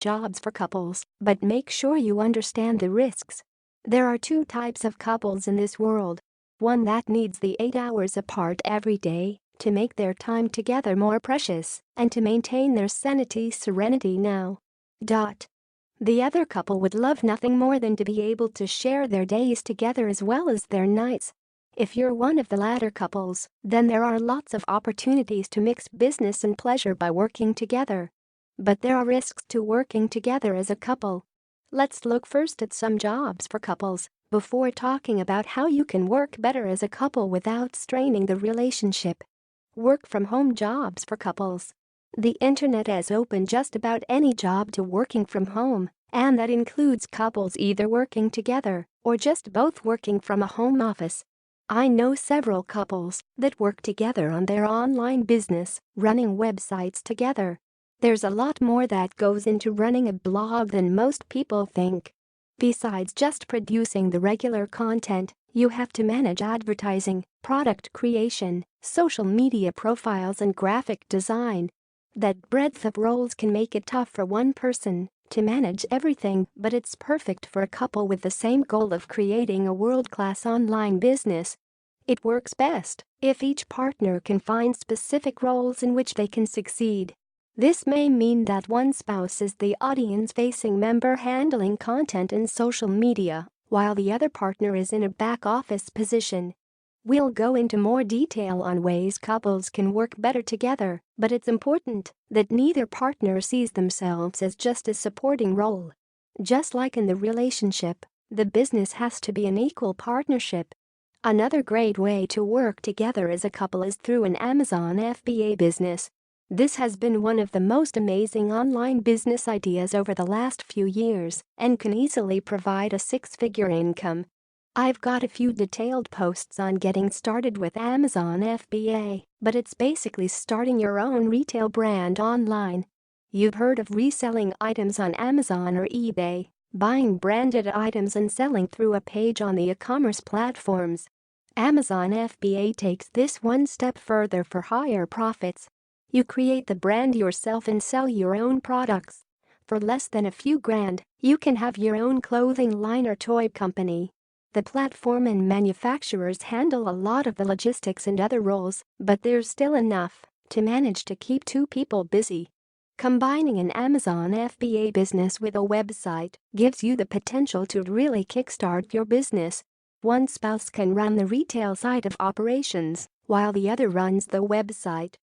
jobs for couples, but make sure you understand the risks. There are two types of couples in this world. One that needs the 8 hours apart every day to make their time together more precious and to maintain their serenity now. The other couple would love nothing more than to be able to share their days together as well as their nights. If you're one of the latter couples, then there are lots of opportunities to mix business and pleasure by working together. But there are risks to working together as a couple. Let's look first at some jobs for couples before talking about how you can work better as a couple without straining the relationship. Work from home jobs for couples. The internet has opened just about any job to working from home, and that includes couples either working together or just both working from a home office. I know several couples that work together on their online business, running websites together. There's a lot more that goes into running a blog than most people think. Besides just producing the regular content, you have to manage advertising, product creation, social media profiles and graphic design. That breadth of roles can make it tough for one person to manage everything, but it's perfect for a couple with the same goal of creating a world-class online business. It works best if each partner can find specific roles in which they can succeed. This may mean that one spouse is the audience-facing member handling content and social media, while the other partner is in a back-office position. We'll go into more detail on ways couples can work better together, but it's important that neither partner sees themselves as just a supporting role. Just like in the relationship, the business has to be an equal partnership. Another great way to work together as a couple is through an Amazon FBA business. This has been one of the most amazing online business ideas over the last few years and can easily provide a six-figure income. I've got a few detailed posts on getting started with Amazon FBA, but it's basically starting your own retail brand online. You've heard of reselling items on Amazon or eBay, buying branded items and selling through a page on the e-commerce platforms. Amazon FBA takes this one step further for higher profits. You create the brand yourself and sell your own products. For less than a few grand, you can have your own clothing line or toy company. The platform and manufacturers handle a lot of the logistics and other roles, but there's still enough to manage to keep two people busy. Combining an Amazon FBA business with a website gives you the potential to really kickstart your business. One spouse can run the retail side of operations, while the other runs the website.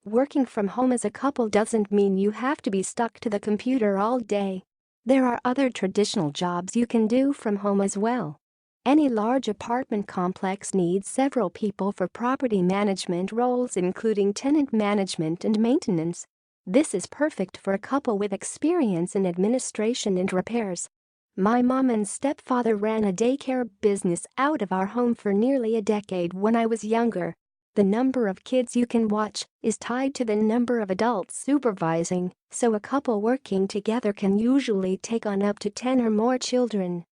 Working from home as a couple doesn't mean you have to be stuck to the computer all day. There are other traditional jobs you can do from home as well. Any large apartment complex needs several people for property management roles, including tenant management and maintenance. This is perfect for a couple with experience in administration and repairs. My mom and stepfather ran a daycare business out of our home for nearly a decade when I was younger. The number of kids you can watch is tied to the number of adults supervising, so a couple working together can usually take on up to 10 or more children.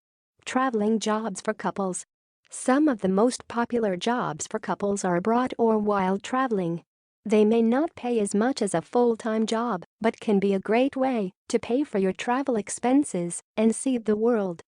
Traveling jobs for couples. Some of the most popular jobs for couples are abroad or while traveling. They may not pay as much as a full-time job, but can be a great way to pay for your travel expenses and see the world.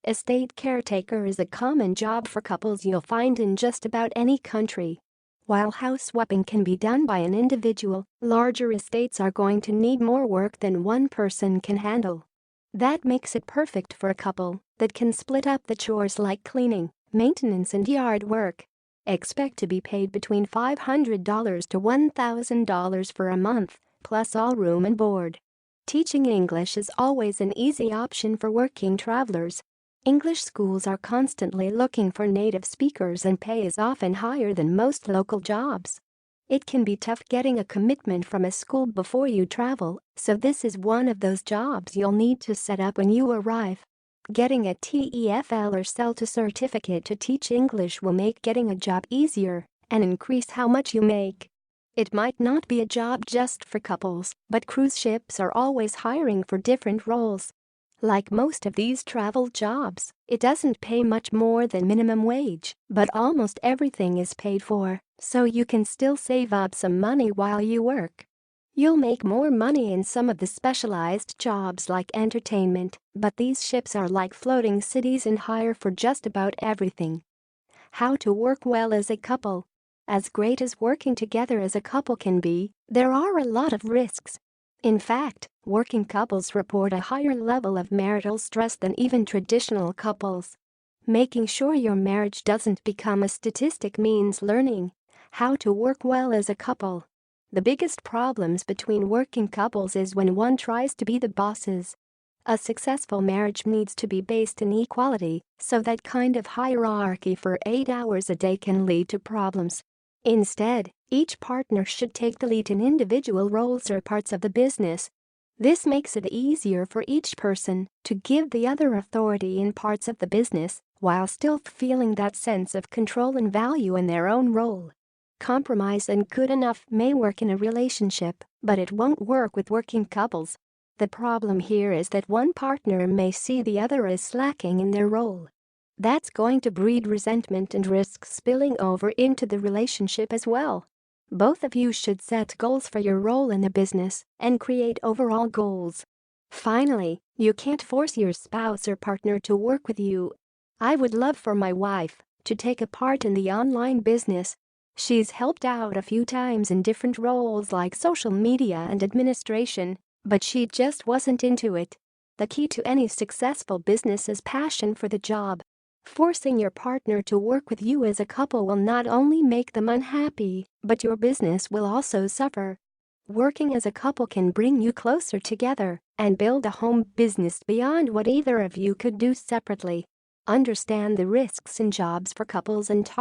Estate caretaker is a common job for couples you'll find in just about any country. While house swapping can be done by an individual, larger estates are going to need more work than one person can handle. That makes it perfect for a couple that can split up the chores like cleaning, maintenance and yard work. Expect to be paid between $500 to $1,000 for a month, plus all room and board. Teaching English is always an easy option for working travelers. English schools are constantly looking for native speakers and pay is often higher than most local jobs. It can be tough getting a commitment from a school before you travel, so this is one of those jobs you'll need to set up when you arrive. Getting a TEFL or CELTA certificate to teach English will make getting a job easier and increase how much you make. It might not be a job just for couples, but cruise ships are always hiring for different roles. Like most of these travel jobs, it doesn't pay much more than minimum wage, but almost everything is paid for, so you can still save up some money while you work. You'll make more money in some of the specialized jobs like entertainment, but these ships are like floating cities and hire for just about everything. How to work well as a couple. As great as working together as a couple can be, there are a lot of risks. In fact, working couples report a higher level of marital stress than even traditional couples. Making sure your marriage doesn't become a statistic means learning how to work well as a couple. The biggest problems between working couples is when one tries to be the bosses. A successful marriage needs to be based in equality, so that kind of hierarchy for 8 hours a day can lead to problems. Instead, each partner should take the lead in individual roles or parts of the business. This makes it easier for each person to give the other authority in parts of the business while still feeling that sense of control and value in their own role. Compromise and good enough may work in a relationship, but it won't work with working couples. The problem here is that one partner may see the other as slacking in their role. That's going to breed resentment and risk spilling over into the relationship as well. Both of you should set goals for your role in the business and create overall goals. Finally, you can't force your spouse or partner to work with you. I would love for my wife to take a part in the online business. She's helped out a few times in different roles like social media and administration, but she just wasn't into it. The key to any successful business is passion for the job. Forcing your partner to work with you as a couple will not only make them unhappy, but your business will also suffer. Working as a couple can bring you closer together and build a home business beyond what either of you could do separately. Understand the risks in jobs for couples and